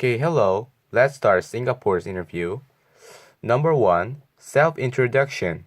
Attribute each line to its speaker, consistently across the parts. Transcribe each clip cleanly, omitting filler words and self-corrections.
Speaker 1: Okay, hello. Let's start Singapore's interview. Number 1, self-introduction.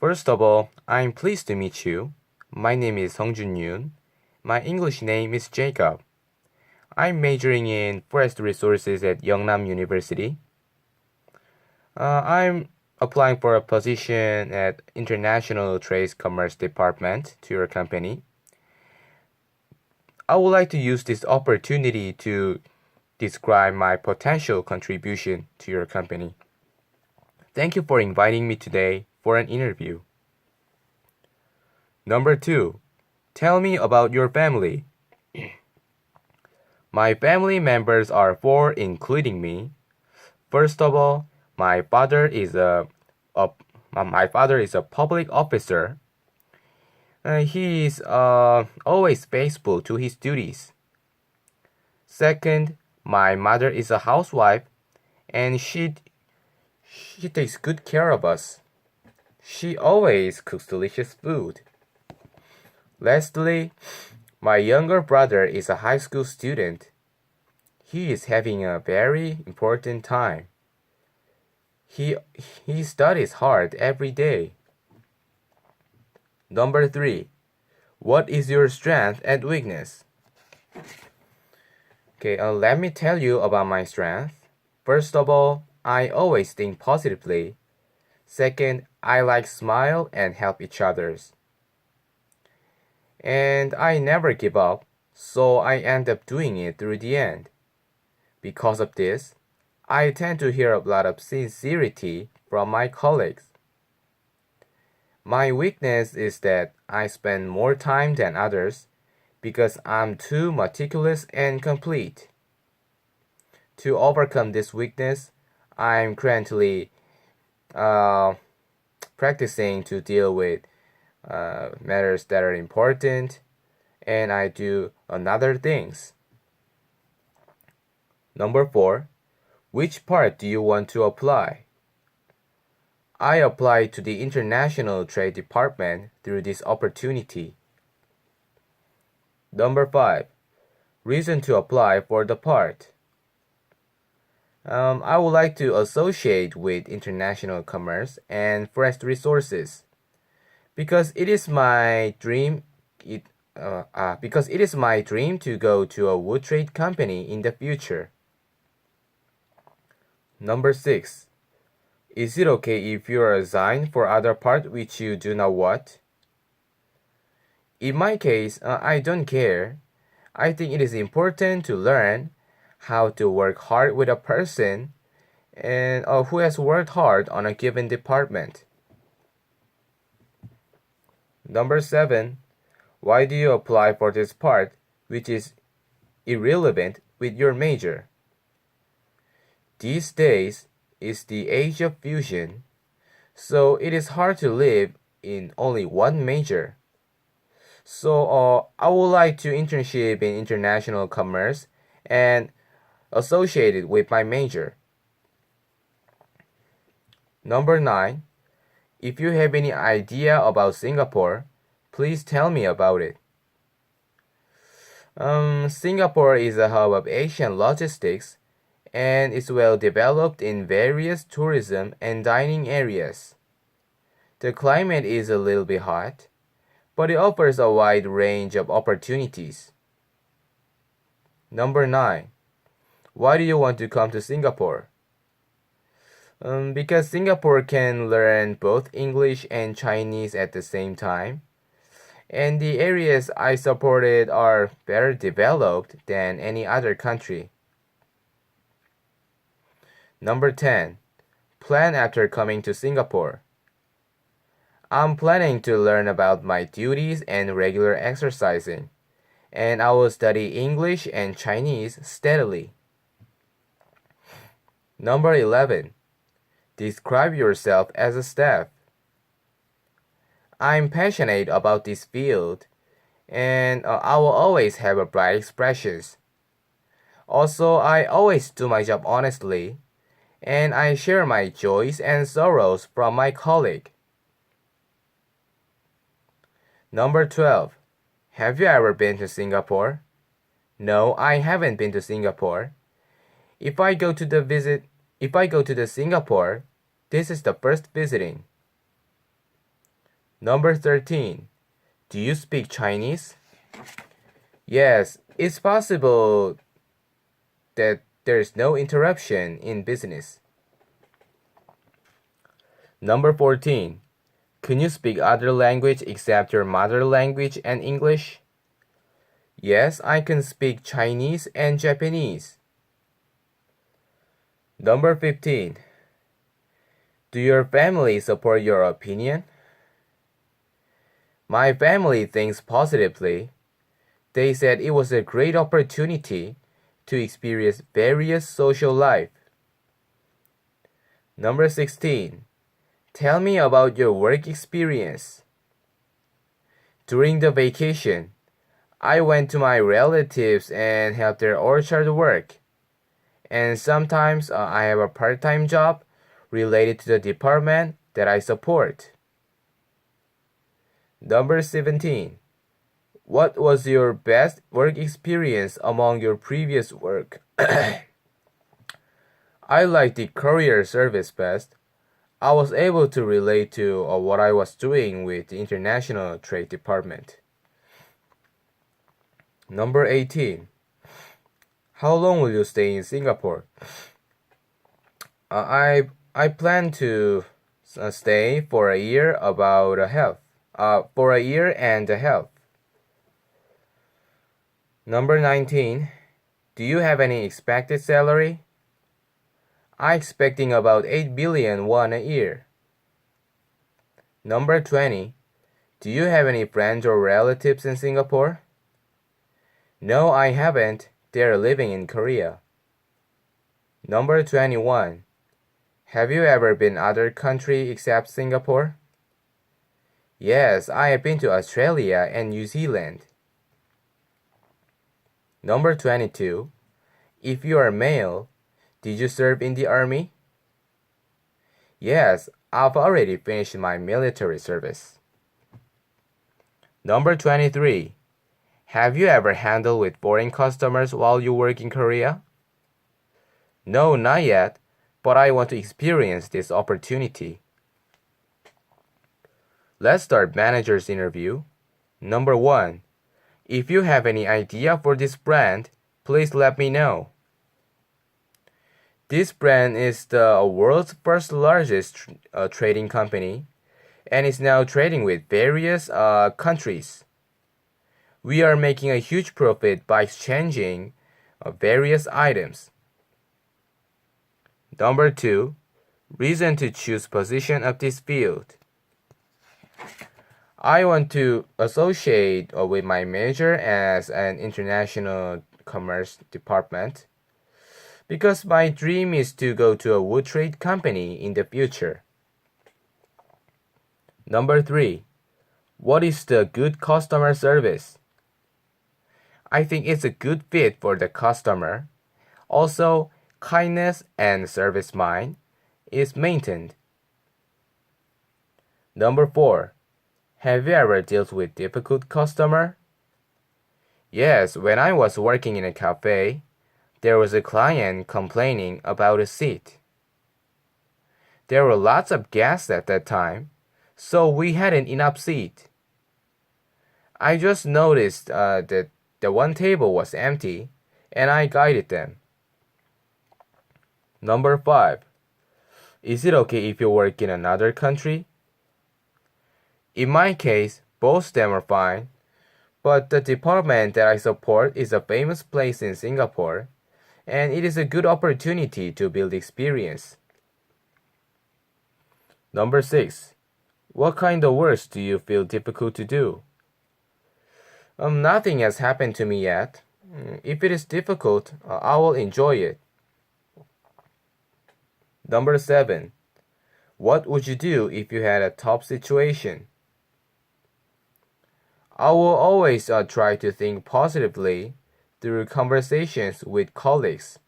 Speaker 1: First of all, I'm pleased to meet you. My name is Hongjun Yoon. My English name is Jacob. I'm majoring in forest resources at Yeongnam University. I'm applying for a position at International Trade Commerce Department to your company. I would like to use this opportunity to describe my potential contribution to your company. Thank you for inviting me today for an interview. Number 2, tell me about your family. My family members are 4, including me. First of all, my father is a public officer. He is always faithful to his duties. Second, my mother is a housewife, and she takes good care of us. She always cooks delicious food. Lastly, my younger brother is a high school student. He is having a very important time. He studies hard every day. Number 3, what is your strength and weakness? Okay, let me tell you about my strength. First of all, I always think positively. Second, I like smile and help each others. And I never give up, so I end up doing it through the end. Because of this, I tend to hear a lot of sincerity from my colleagues. My weakness is that I spend more time than others because I'm too meticulous and complete. To overcome this weakness, I'm currently practicing to deal with matters that are important, and I do other things. Number 4, which part do you want to apply? I applied to the International Trade Department through this opportunity. Number 5, reason to apply for the part. I would like to associate with international commerce and forest resources because it is my dream. Because it is my dream to go to a wood trade company in the future. Number 6, is it okay if you are assigned for other part which you do not want? In my case, I don't care. I think it is important to learn how to work hard with a person and who has worked hard on a given department. Number 7, why do you apply for this part which is irrelevant with your major? These days is the age of fusion, so it is hard to live in only one major. So I would like to internship in international commerce and associated with my major. Number 9, if you have any idea about Singapore, please tell me about it. Singapore is a hub of Asian logistics and is well developed in various tourism and dining areas. The climate is a little bit hot, but it offers a wide range of opportunities. Number 9, why do you want to come to Singapore? Because Singapore can learn both English and Chinese at the same time, and the areas I supported are better developed than any other country. Number 10, plan after coming to Singapore. I'm planning to learn about my duties and regular exercising, and I will study English and Chinese steadily. Number 11, describe yourself as a staff. I'm passionate about this field, and I will always have a bright expressions. Also, I always do my job honestly, and I share my joys and sorrows from my colleague. Number 12, have you ever been to Singapore? No, I haven't been to Singapore, If I go to the Singapore, this is the first visiting. Number 13. Do you speak Chinese? Yes, it's possible that there is no interruption in business. Number 14. Can you speak other language except your mother language and English? Yes, I can speak Chinese and Japanese. Number 15. Do your family support your opinion? My family thinks positively. They said it was a great opportunity to experience various social life. Number 16. Tell me about your work experience. During the vacation, I went to my relatives and helped their orchard work. And sometimes I have a part-time job related to the department that I support. Number 17. What was your best work experience among your previous work? I like the courier service best. I was able to relate to what I was doing with the International Trade Department. Number 18. How long will you stay in Singapore? I plan to stay for a year for a year and a half. Number 19. Do you have any expected salary? I'm expecting about 8 billion won a year. Number 20. Do you have any friends or relatives in Singapore? No, I haven't. They're living in Korea. Number 21. Have you ever been other country except Singapore? Yes, I have been to Australia and New Zealand. Number 22. If you are male, did you serve in the army? Yes, I've already finished my military service. Number 23. Have you ever handled with foreign customers while you work in Korea? No, not yet, but I want to experience this opportunity. Let's start manager's interview. Number 1. If you have any idea for this brand, please let me know. This brand is the world's first largest trading company and is now trading with various countries. We are making a huge profit by exchanging various items. Number 2. Reason to choose position of this field. I want to associate with my major as an international commerce department because my dream is to go to a wood trade company in the future. Number 3. What is the good customer service? I think it's a good fit for the customer. Also, kindness and service mind is maintained. Number 4. Have you ever dealt with difficult customer? Yes, when I was working in a cafe, there was a client complaining about a seat. There were lots of guests at that time, so we hadn't enough seat. I just noticed that the one table was empty, and I guided them. Number 5. Is it okay if you work in another country? In my case, both of them are fine, but the department that I support is a famous place in Singapore, and it is a good opportunity to build experience. Number 6. What kind of works do you feel difficult to do? Nothing has happened to me yet. If it is difficult, I will enjoy it. Number 7. What would you do if you had a tough situation? I will always try to think positively through conversations with colleagues,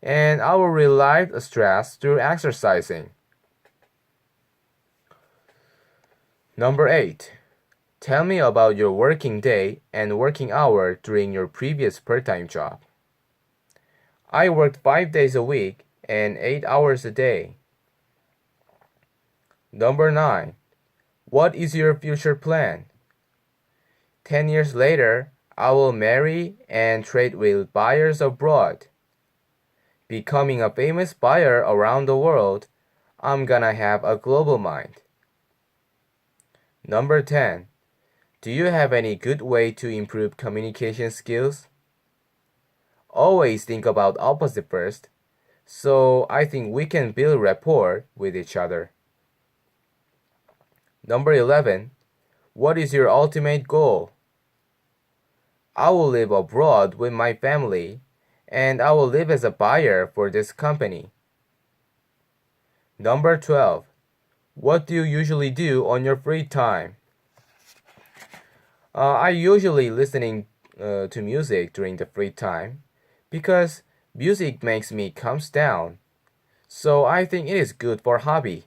Speaker 1: and I will relieve stress through exercising. Number 8. Tell me about your working day and working hour during your previous part-time job. I worked 5 days a week and 8 hours a day. Number 9. What is your future plan? 10 years later, I will marry and trade with buyers abroad. Becoming a famous buyer around the world, I'm gonna have a global mind. Number 10. Do you have any good way to improve communication skills? Always think about opposite first, so I think we can build rapport with each other. Number 11. What is your ultimate goal? I will live abroad with my family, and I will live as a buyer for this company. Number 12. What do you usually do on your free time? I usually listening to music during the free time because music makes me calms down. So I think it is good for hobby.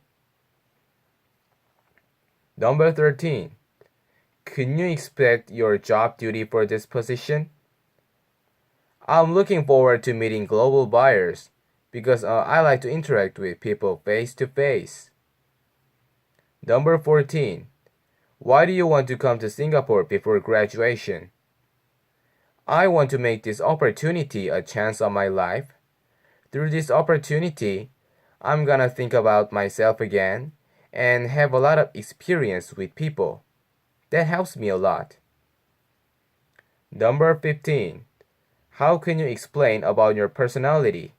Speaker 1: Number 13. Can you expect your job duty for this position? I'm looking forward to meeting global buyers because I like to interact with people face to face. Number 14. Why do you want to come to Singapore before graduation? I want to make this opportunity a chance of my life. Through this opportunity, I'm gonna think about myself again and have a lot of experience with people. That helps me a lot. Number 15. How can you explain about your personality?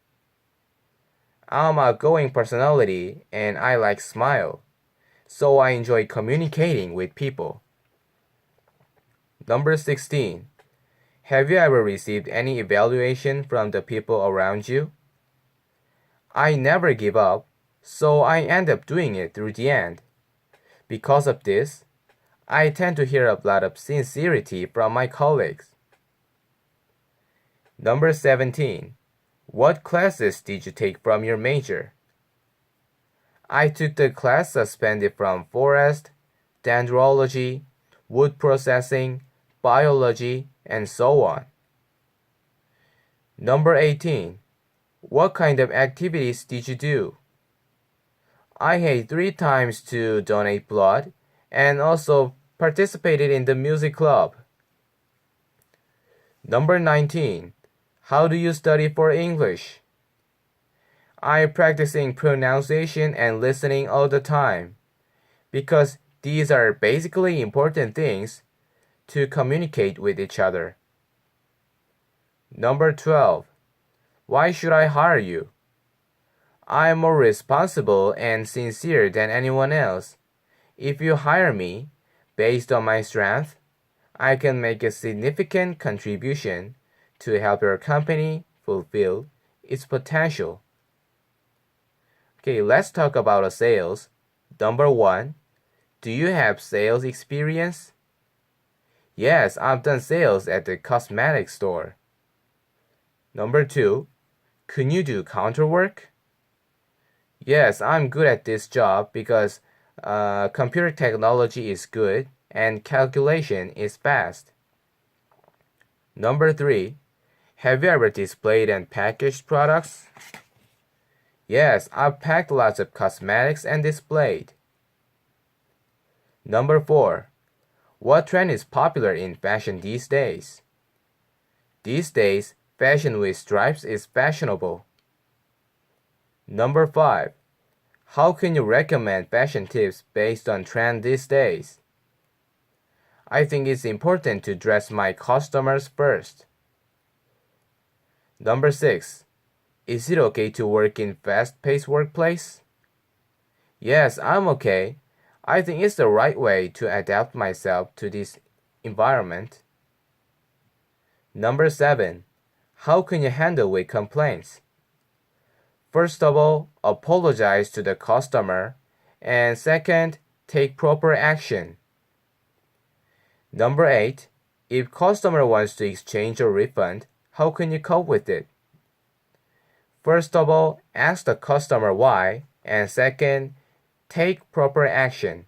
Speaker 1: I'm a outgoing personality and I like smile, so I enjoy communicating with people. Number 16. Have you ever received any evaluation from the people around you? I never give up, so I end up doing it through the end. Because of this, I tend to hear a lot of sincerity from my colleagues. Number 17. What classes did you take from your major? I took the class suspended from forest, dendrology, wood processing, biology, and so on. Number 18. What kind of activities did you do? I had 3 times to donate blood and also participated in the music club. Number 19. How do you study for English? I practicing pronunciation and listening all the time because these are basically important things to communicate with each other. Number 12. Why should I hire you? I am more responsible and sincere than anyone else. If you hire me, based on my strength, I can make a significant contribution to help your company fulfill its potential. Okay, let's talk about sales. Number 1. Do you have sales experience? Yes, I've done sales at the cosmetic store. Number 2. Can you do counter work? Yes, I'm good at this job because computer technology is good and calculation is fast. Number 3. Have you ever displayed and packaged products? Yes, I've packed lots of cosmetics and displayed. Number 4. What trend is popular in fashion these days? These days, fashion with stripes is fashionable. Number 5. How can you recommend fashion tips based on trend these days? I think it's important to dress my customers first. Number 6. Is it okay to work in fast-paced workplace? Yes, I'm okay. I think it's the right way to adapt myself to this environment. Number 7. How can you handle with complaints? First of all, apologize to the customer, and second, take proper action. Number 8. If customer wants to exchange or refund, how can you cope with it? First of all, ask the customer why, and second, take proper action.